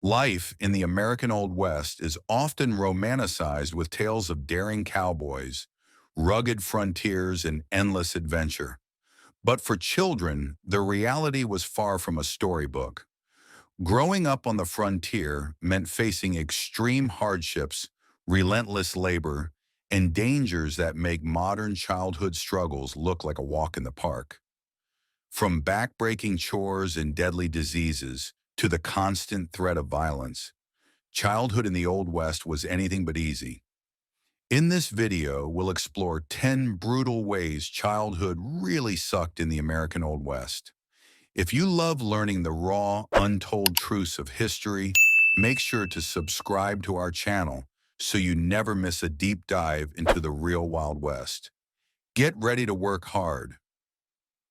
Life in the American Old West is often romanticized with tales of daring cowboys, rugged frontiers, and endless adventure. But for children, the reality was far from a storybook. Growing up on the frontier meant facing extreme hardships, relentless labor, and dangers that make modern childhood struggles look like a walk in the park. From backbreaking chores and deadly diseases to the constant threat of violence, childhood in the Old West was anything but easy. In this video, we'll explore 10 brutal ways childhood really sucked in the American Old West. If you love learning the raw, untold truths of history, make sure to subscribe to our channel so you never miss a deep dive into the real Wild West. Get ready to work hard.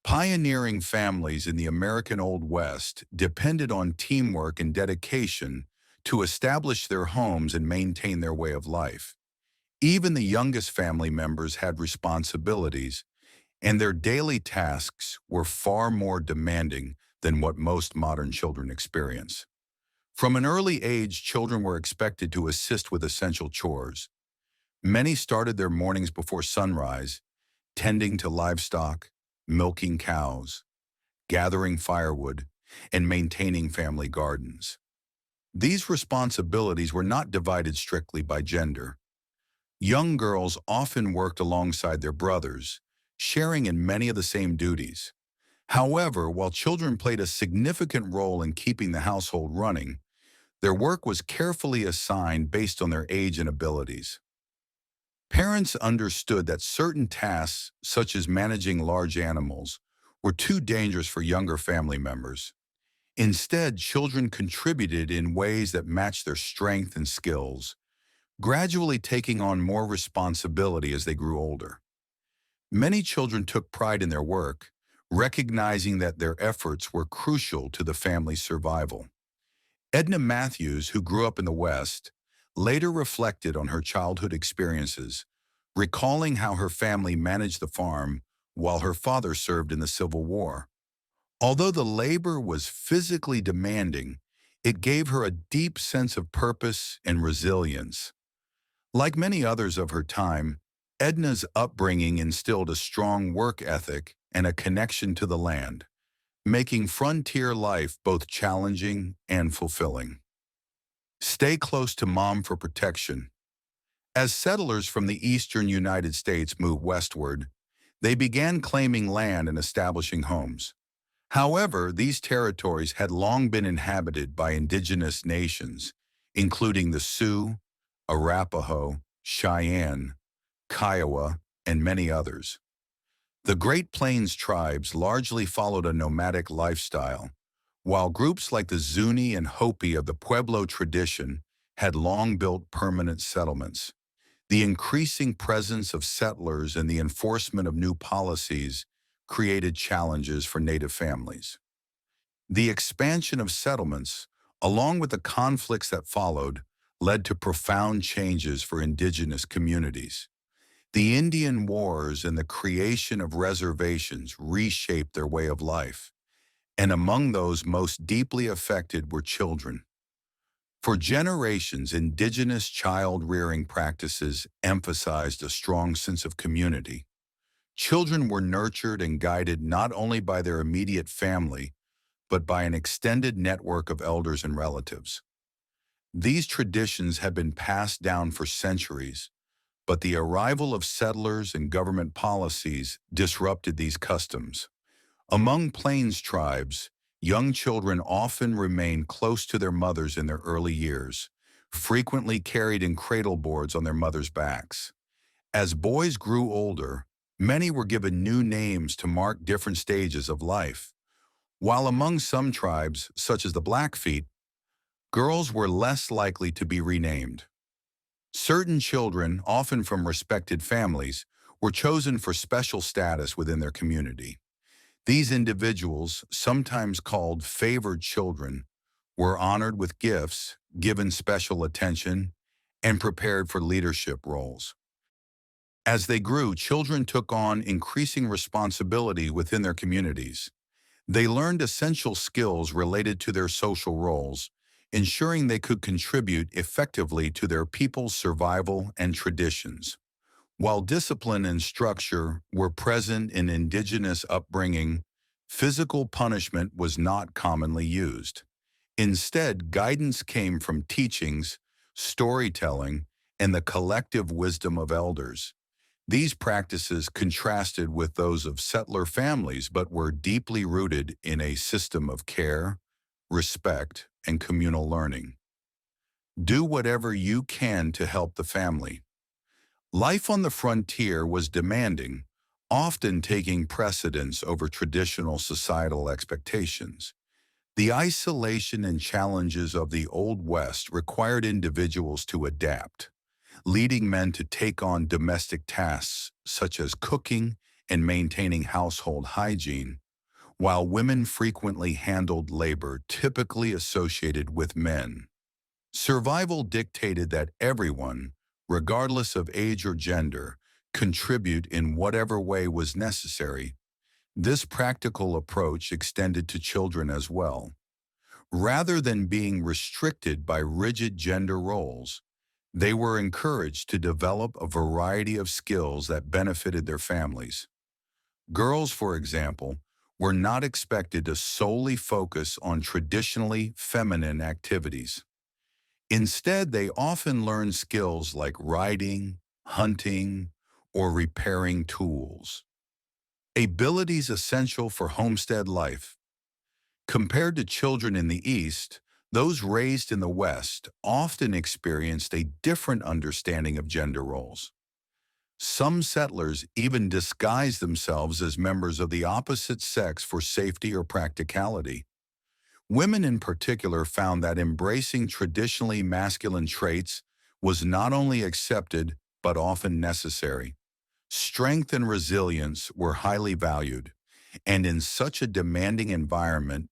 Pioneering families in the American Old West depended on teamwork and dedication to establish their homes and maintain their way of life. Even the youngest family members had responsibilities, and their daily tasks were far more demanding than what most modern children experience. From an early age, children were expected to assist with essential chores. Many started their mornings before sunrise, tending to livestock, milking cows, gathering firewood, and maintaining family gardens. These responsibilities were not divided strictly by gender. Young girls often worked alongside their brothers, sharing in many of the same duties. However, while children played a significant role in keeping the household running, their work was carefully assigned based on their age and abilities. Parents understood that certain tasks, such as managing large animals, were too dangerous for younger family members. Instead, children contributed in ways that matched their strength and skills, gradually taking on more responsibility as they grew older. Many children took pride in their work, recognizing that their efforts were crucial to the family's survival. Edna Matthews, who grew up in the West, later reflected on her childhood experiences, recalling how her family managed the farm while her father served in the Civil War. Although the labor was physically demanding, it gave her a deep sense of purpose and resilience. Like many others of her time, Edna's upbringing instilled a strong work ethic and a connection to the land, making frontier life both challenging and fulfilling. Stay close to mom for protection. As settlers from the eastern United States moved westward, they began claiming land and establishing homes. However, these territories had long been inhabited by indigenous nations, including the Sioux, Arapaho, Cheyenne, Kiowa, and many others. The Great Plains tribes largely followed a nomadic lifestyle, while groups like the Zuni and Hopi of the Pueblo tradition had long built permanent settlements. The increasing presence of settlers and the enforcement of new policies created challenges for Native families. The expansion of settlements, along with the conflicts that followed, led to profound changes for indigenous communities. The Indian Wars and the creation of reservations reshaped their way of life, and among those most deeply affected were children. For generations, indigenous child-rearing practices emphasized a strong sense of community. Children were nurtured and guided not only by their immediate family, but by an extended network of elders and relatives. These traditions had been passed down for centuries, but the arrival of settlers and government policies disrupted these customs. Among Plains tribes, young children often remained close to their mothers in their early years, frequently carried in cradle boards on their mothers' backs. As boys grew older, many were given new names to mark different stages of life. While among some tribes, such as the Blackfeet, girls were less likely to be renamed. Certain children, often from respected families, were chosen for special status within their community. These individuals, sometimes called favored children, were honored with gifts, given special attention, and prepared for leadership roles. As they grew, children took on increasing responsibility within their communities. They learned essential skills related to their social roles, ensuring they could contribute effectively to their people's survival and traditions. While discipline and structure were present in Indigenous upbringing, physical punishment was not commonly used. Instead, guidance came from teachings, storytelling, and the collective wisdom of elders. These practices contrasted with those of settler families but were deeply rooted in a system of care, respect, and communal learning. Do whatever you can to help the family. Life on the frontier was demanding, often taking precedence over traditional societal expectations. The isolation and challenges of the Old West required individuals to adapt, leading men to take on domestic tasks such as cooking and maintaining household hygiene, while women frequently handled labor typically associated with men. Survival dictated that everyone, regardless of age or gender, contribute in whatever way was necessary. This practical approach extended to children as well. Rather than being restricted by rigid gender roles, they were encouraged to develop a variety of skills that benefited their families. Girls, for example, were not expected to solely focus on traditionally feminine activities. Instead, they often learned skills like riding, hunting, or repairing tools. Abilities essential for homestead life. Compared to children in the East, those raised in the West often experienced a different understanding of gender roles. Some settlers even disguised themselves as members of the opposite sex for safety or practicality. Women in particular found that embracing traditionally masculine traits was not only accepted but often necessary. Strength and resilience were highly valued, and in such a demanding environment,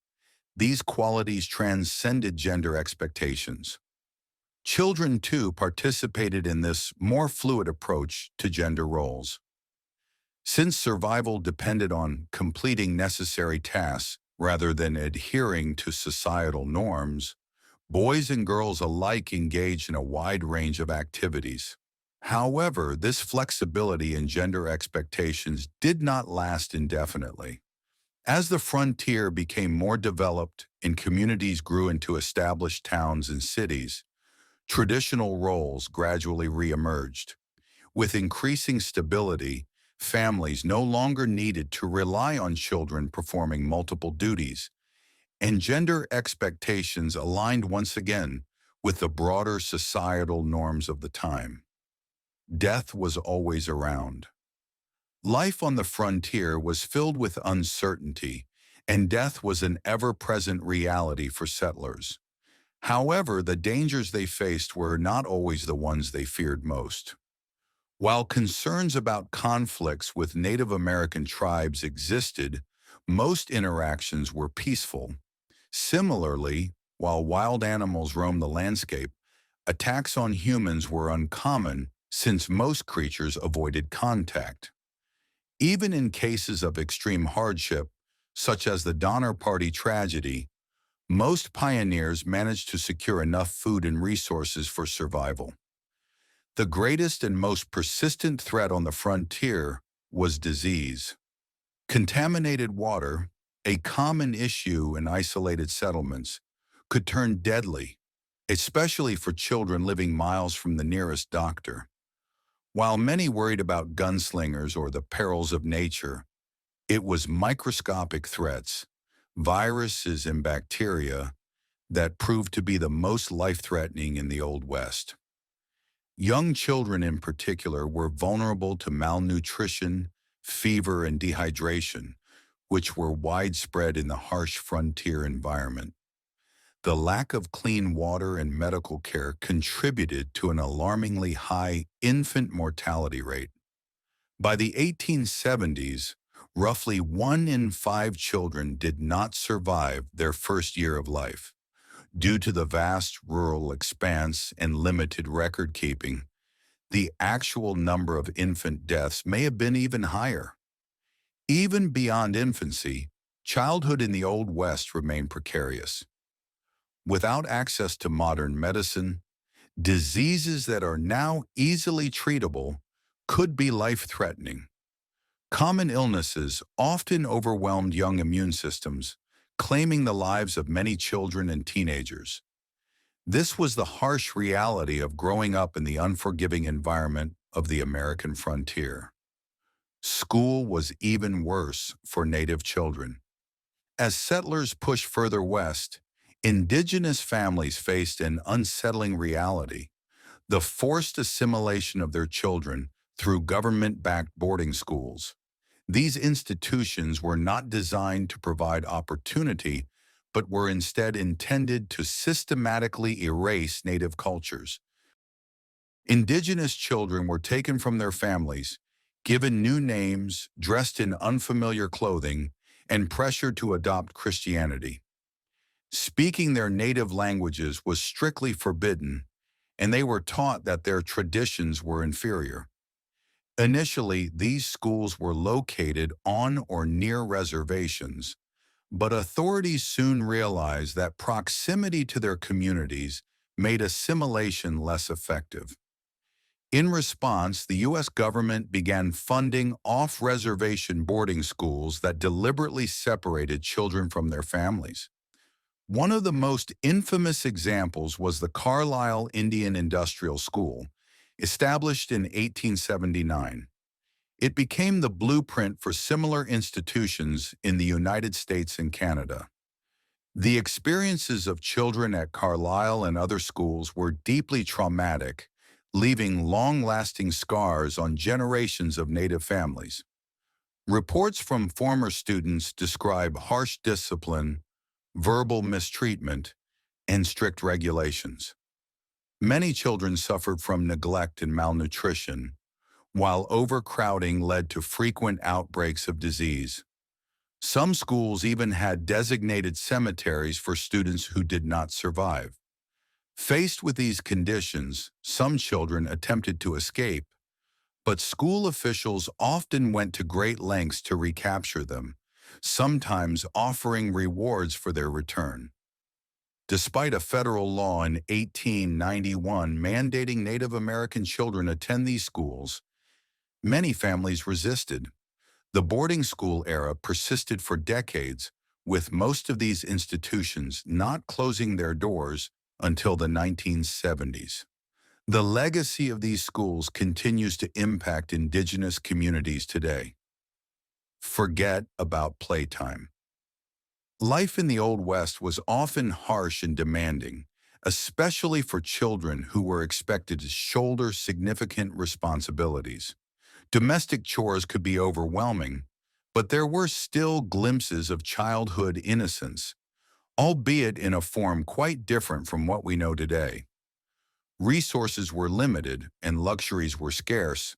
these qualities transcended gender expectations. Children, too, participated in this more fluid approach to gender roles. Since survival depended on completing necessary tasks rather than adhering to societal norms, boys and girls alike engaged in a wide range of activities. However, this flexibility in gender expectations did not last indefinitely. As the frontier became more developed and communities grew into established towns and cities, traditional roles gradually reemerged. With increasing stability, families no longer needed to rely on children performing multiple duties, and gender expectations aligned once again with the broader societal norms of the time. Death was always around. Life on the frontier was filled with uncertainty, and death was an ever-present reality for settlers. However, the dangers they faced were not always the ones they feared most. While concerns about conflicts with Native American tribes existed, most interactions were peaceful. Similarly, while wild animals roamed the landscape, attacks on humans were uncommon since most creatures avoided contact. Even in cases of extreme hardship, such as the Donner Party tragedy, most pioneers managed to secure enough food and resources for survival. The greatest and most persistent threat on the frontier was disease. Contaminated water, a common issue in isolated settlements, could turn deadly, especially for children living miles from the nearest doctor. While many worried about gunslingers or the perils of nature, it was microscopic threats, viruses and bacteria, that proved to be the most life-threatening in the Old West. Young children in particular were vulnerable to malnutrition, fever, and dehydration, which were widespread in the harsh frontier environment. The lack of clean water and medical care contributed to an alarmingly high infant mortality rate. By the 1870s, roughly 1 in 5 children did not survive their first year of life. Due to the vast rural expanse and limited record keeping, the actual number of infant deaths may have been even higher. Even beyond infancy, childhood in the Old West remained precarious. Without access to modern medicine, diseases that are now easily treatable could be life-threatening. Common illnesses often overwhelmed young immune systems, claiming the lives of many children and teenagers. This was the harsh reality of growing up in the unforgiving environment of the American frontier. School was even worse for Native children. As settlers pushed further west, Indigenous families faced an unsettling reality: the forced assimilation of their children through government-backed boarding schools. These institutions were not designed to provide opportunity, but were instead intended to systematically erase Native cultures. Indigenous children were taken from their families, given new names, dressed in unfamiliar clothing, and pressured to adopt Christianity. Speaking their native languages was strictly forbidden, and they were taught that their traditions were inferior. Initially, these schools were located on or near reservations, but authorities soon realized that proximity to their communities made assimilation less effective. In response, the U.S. government began funding off-reservation boarding schools that deliberately separated children from their families. One of the most infamous examples was the Carlisle Indian Industrial School, established in 1879. It became the blueprint for similar institutions in the United States and Canada. The experiences of children at Carlisle and other schools were deeply traumatic, leaving long-lasting scars on generations of Native families. Reports from former students describe harsh discipline, verbal mistreatment, and strict regulations. Many children suffered from neglect and malnutrition, while overcrowding led to frequent outbreaks of disease. Some schools even had designated cemeteries for students who did not survive. Faced with these conditions, some children attempted to escape, but school officials often went to great lengths to recapture them, sometimes offering rewards for their return. Despite a federal law in 1891 mandating Native American children attend these schools, many families resisted. The boarding school era persisted for decades, with most of these institutions not closing their doors until the 1970s. The legacy of these schools continues to impact Indigenous communities today. Forget about playtime. Life in the Old West was often harsh and demanding, especially for children who were expected to shoulder significant responsibilities. Domestic chores could be overwhelming, but there were still glimpses of childhood innocence, albeit in a form quite different from what we know today. Resources were limited and luxuries were scarce,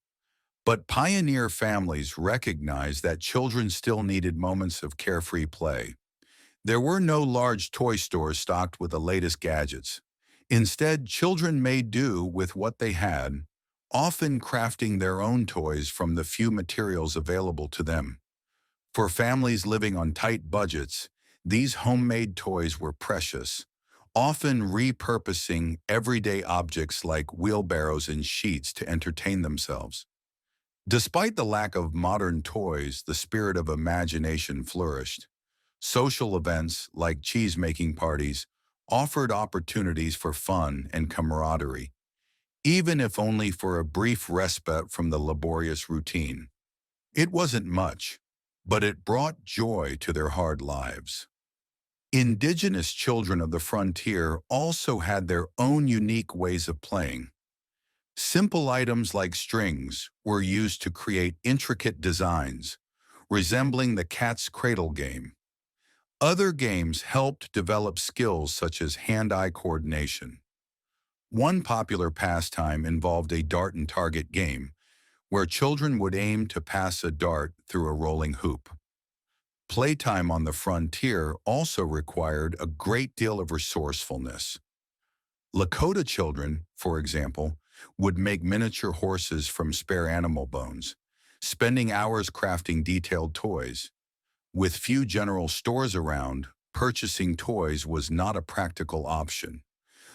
but pioneer families recognized that children still needed moments of carefree play. There were no large toy stores stocked with the latest gadgets. Instead, children made do with what they had, often crafting their own toys from the few materials available to them. For families living on tight budgets, these homemade toys were precious, often repurposing everyday objects like wheelbarrows and sheets to entertain themselves. Despite the lack of modern toys, the spirit of imagination flourished. Social events, like cheese-making parties, offered opportunities for fun and camaraderie, even if only for a brief respite from the laborious routine. It wasn't much, but it brought joy to their hard lives. Indigenous children of the frontier also had their own unique ways of playing. Simple items like strings were used to create intricate designs, resembling the cat's cradle game. Other games helped develop skills such as hand-eye coordination. One popular pastime involved a dart and target game, where children would aim to pass a dart through a rolling hoop. Playtime on the frontier also required a great deal of resourcefulness. Lakota children, for example, would make miniature horses from spare animal bones, spending hours crafting detailed toys. With few general stores around, purchasing toys was not a practical option.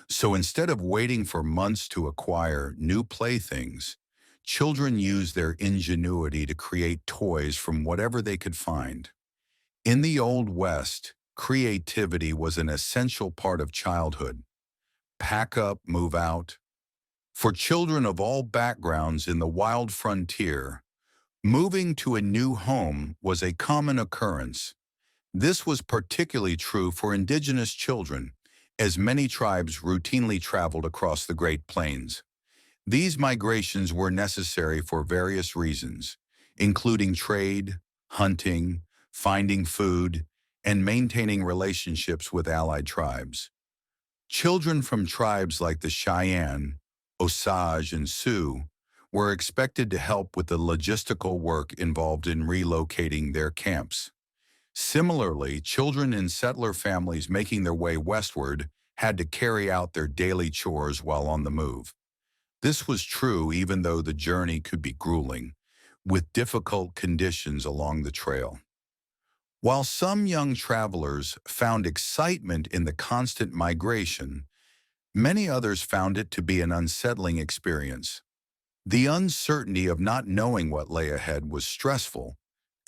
So instead of waiting for months to acquire new playthings, children used their ingenuity to create toys from whatever they could find. In the Old West, creativity was an essential part of childhood. Pack up, move out. For children of all backgrounds in the wild frontier, moving to a new home was a common occurrence. This was particularly true for indigenous children, as many tribes routinely traveled across the Great Plains. These migrations were necessary for various reasons, including trade, hunting, finding food, and maintaining relationships with allied tribes. Children from tribes like the Cheyenne, Osage, and Sioux were expected to help with the logistical work involved in relocating their camps. Similarly, children in settler families making their way westward had to carry out their daily chores while on the move. This was true even though the journey could be grueling, with difficult conditions along the trail. While some young travelers found excitement in the constant migration, many others found it to be an unsettling experience. The uncertainty of not knowing what lay ahead was stressful,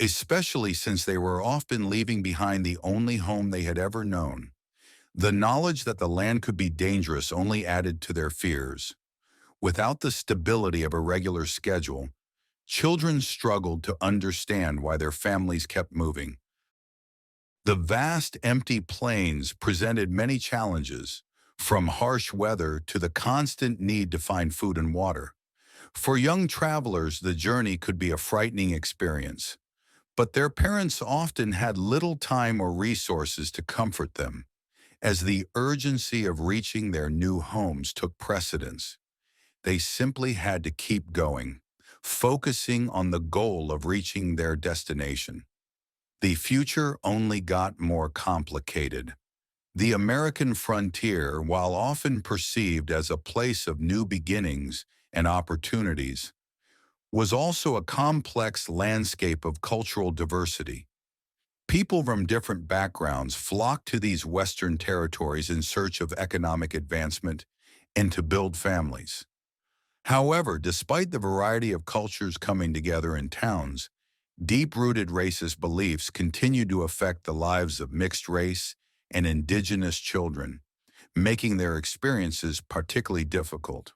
especially since they were often leaving behind the only home they had ever known. The knowledge that the land could be dangerous only added to their fears. Without the stability of a regular schedule, children struggled to understand why their families kept moving. The vast empty plains presented many challenges, from harsh weather to the constant need to find food and water. For young travelers, the journey could be a frightening experience, but their parents often had little time or resources to comfort them, as the urgency of reaching their new homes took precedence. They simply had to keep going, focusing on the goal of reaching their destination. The future only got more complicated. The American frontier, while often perceived as a place of new beginnings and opportunities, was also a complex landscape of cultural diversity. People from different backgrounds flocked to these Western territories in search of economic advancement and to build families. However, despite the variety of cultures coming together in towns, deep-rooted racist beliefs continued to affect the lives of mixed-race and indigenous children, making their experiences particularly difficult.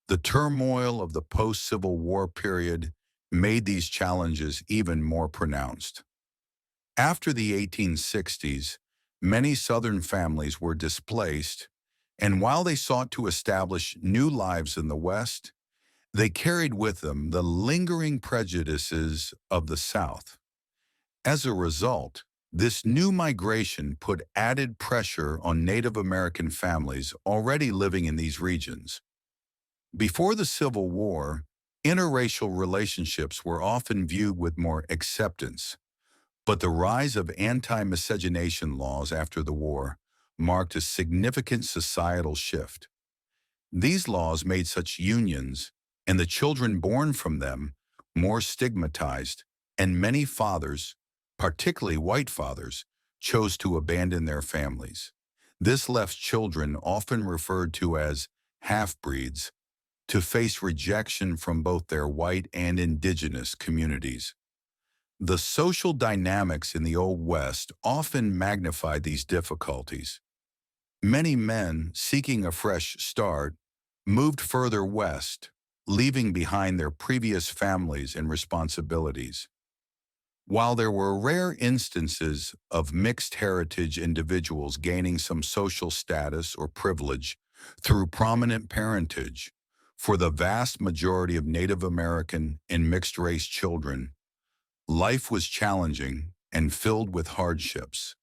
The turmoil of the post-Civil War period made these challenges even more pronounced. After the 1860s, many Southern families were displaced, and while they sought to establish new lives in the West, they carried with them the lingering prejudices of the South. As a result, this new migration put added pressure on Native American families already living in these regions. Before the Civil War, interracial relationships were often viewed with more acceptance, but the rise of anti-miscegenation laws after the war marked a significant societal shift. These laws made such unions, and the children born from them, more stigmatized, and many fathers, particularly white fathers, chose to abandon their families. This left children, often referred to as half-breeds, to face rejection from both their white and indigenous communities. The social dynamics in the Old West often magnified these difficulties. Many men seeking a fresh start moved further west, leaving behind their previous families and responsibilities. While there were rare instances of mixed heritage individuals gaining some social status or privilege through prominent parentage, for the vast majority of Native American and mixed-race children, life was challenging and filled with hardships.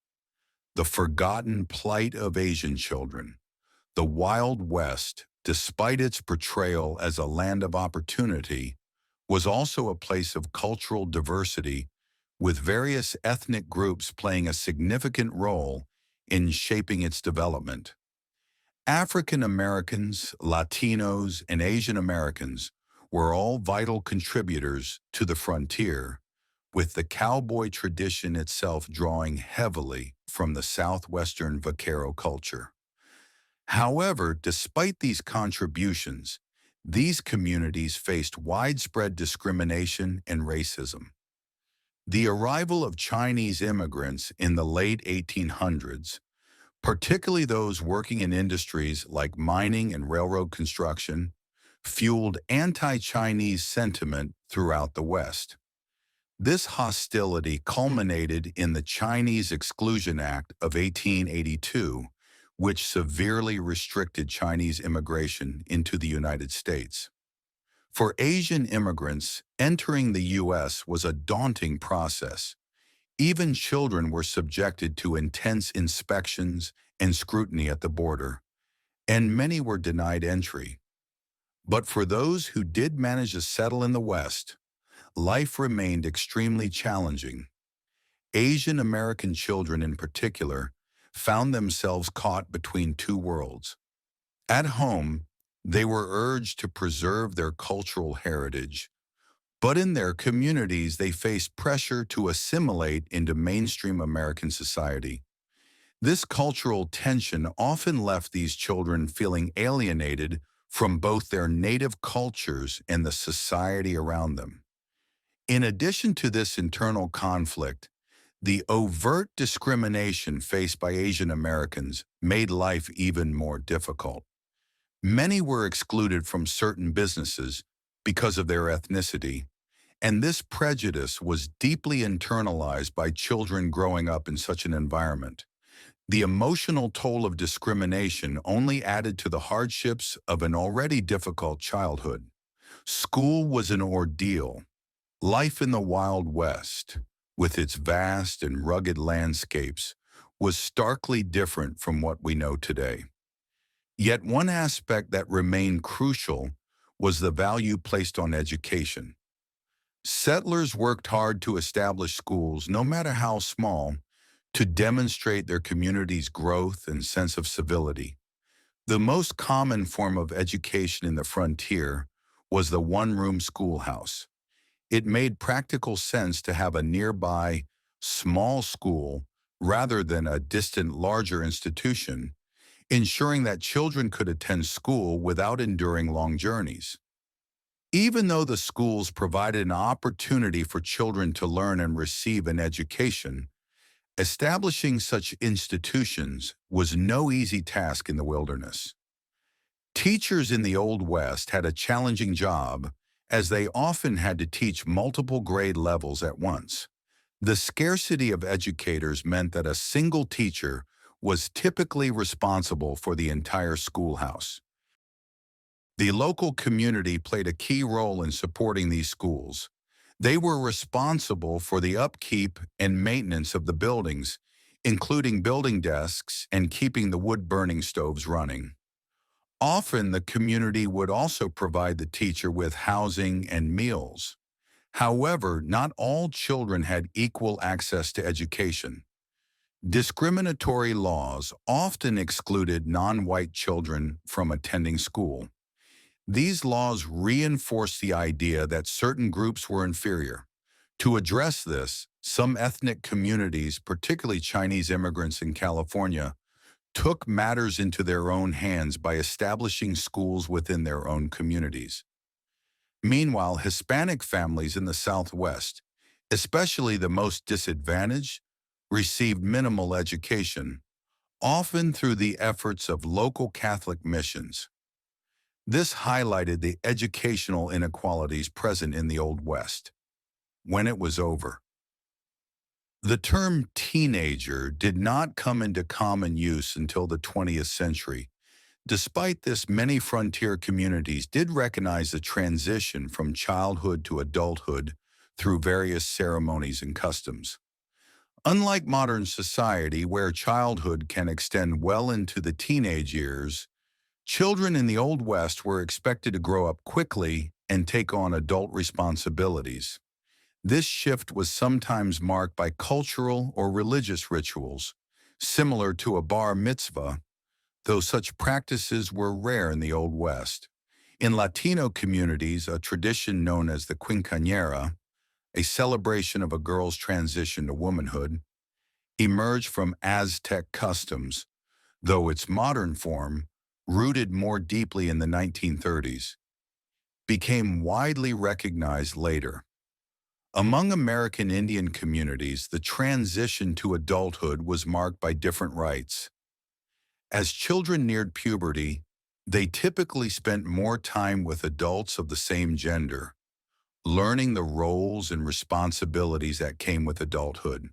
The forgotten plight of Asian children, the Wild West, despite its portrayal as a land of opportunity, was also a place of cultural diversity, with various ethnic groups playing a significant role in shaping its development. African Americans, Latinos, and Asian Americans were all vital contributors to the frontier, with the cowboy tradition itself drawing heavily from the southwestern vaquero culture. However, despite these contributions, these communities faced widespread discrimination and racism. The arrival of Chinese immigrants in the late 1800s, particularly those working in industries like mining and railroad construction, fueled anti-Chinese sentiment throughout the West. This hostility culminated in the Chinese Exclusion Act of 1882, which severely restricted Chinese immigration into the United States. For Asian immigrants, entering the U.S. was a daunting process. Even children were subjected to intense inspections and scrutiny at the border, and many were denied entry. But for those who did manage to settle in the West, life remained extremely challenging. Asian American children in particular found themselves caught between two worlds. At home, they were urged to preserve their cultural heritage, but in their communities they faced pressure to assimilate into mainstream American society. This cultural tension often left these children feeling alienated from both their native cultures and the society around them. In addition to this internal conflict, the overt discrimination faced by Asian Americans made life even more difficult. Many were excluded from certain businesses because of their ethnicity, and this prejudice was deeply internalized by children growing up in such an environment. The emotional toll of discrimination only added to the hardships of an already difficult childhood. School was an ordeal. Life in the Wild West, with its vast and rugged landscapes, was starkly different from what we know today. Yet one aspect that remained crucial was the value placed on education. Settlers worked hard to establish schools, no matter how small, to demonstrate their community's growth and sense of civility. The most common form of education in the frontier was the one-room schoolhouse. It made practical sense to have a nearby, small school rather than a distant, larger institution, ensuring that children could attend school without enduring long journeys. Even though the schools provided an opportunity for children to learn and receive an education, establishing such institutions was no easy task in the wilderness. Teachers in the Old West had a challenging job, as they often had to teach multiple grade levels at once. The scarcity of educators meant that a single teacher was typically responsible for the entire schoolhouse. The local community played a key role in supporting these schools. They were responsible for the upkeep and maintenance of the buildings, including building desks and keeping the wood-burning stoves running. Often, the community would also provide the teacher with housing and meals. However, not all children had equal access to education. Discriminatory laws often excluded non-white children from attending school. These laws reinforced the idea that certain groups were inferior. To address this, some ethnic communities, particularly Chinese immigrants in California, took matters into their own hands by establishing schools within their own communities. Meanwhile, Hispanic families in the Southwest, especially the most disadvantaged, received minimal education, often through the efforts of local Catholic missions. This highlighted the educational inequalities present in the Old West. When it was over, the term teenager did not come into common use until the 20th century. Despite this, many frontier communities did recognize the transition from childhood to adulthood through various ceremonies and customs. Unlike modern society, where childhood can extend well into the teenage years, children in the Old West were expected to grow up quickly and take on adult responsibilities. This shift was sometimes marked by cultural or religious rituals, similar to a bar mitzvah, though such practices were rare in the Old West. In Latino communities, a tradition known as the quinceañera, a celebration of a girl's transition to womanhood, emerged from Aztec customs, though its modern form, rooted more deeply in the 1930s, became widely recognized later. Among American Indian communities, the transition to adulthood was marked by different rites. As children neared puberty, they typically spent more time with adults of the same gender, learning the roles and responsibilities that came with adulthood.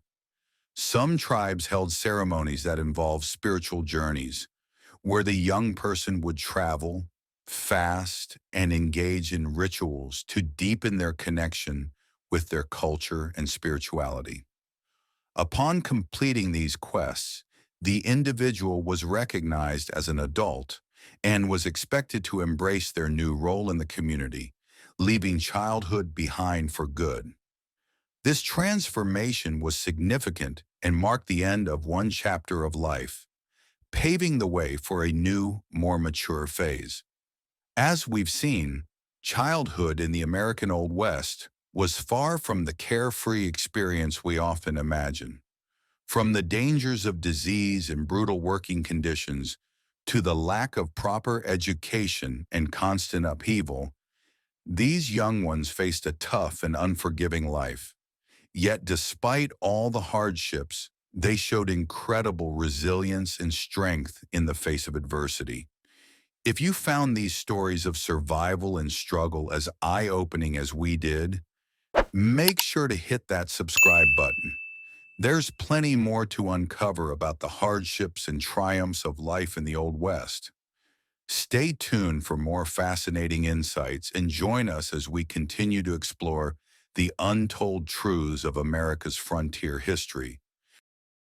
Some tribes held ceremonies that involved spiritual journeys, where the young person would travel, fast, and engage in rituals to deepen their connection with their culture and spirituality. Upon completing these quests, the individual was recognized as an adult and was expected to embrace their new role in the community, leaving childhood behind for good. This transformation was significant and marked the end of one chapter of life, paving the way for a new, more mature phase. As we've seen, childhood in the American Old West was far from the carefree experience we often imagine. From the dangers of disease and brutal working conditions to the lack of proper education and constant upheaval, these young ones faced a tough and unforgiving life. Yet despite all the hardships, they showed incredible resilience and strength in the face of adversity. If you found these stories of survival and struggle as eye-opening as we did, make sure to hit that subscribe button. There's plenty more to uncover about the hardships and triumphs of life in the Old West. Stay tuned for more fascinating insights and join us as we continue to explore the untold truths of America's frontier history.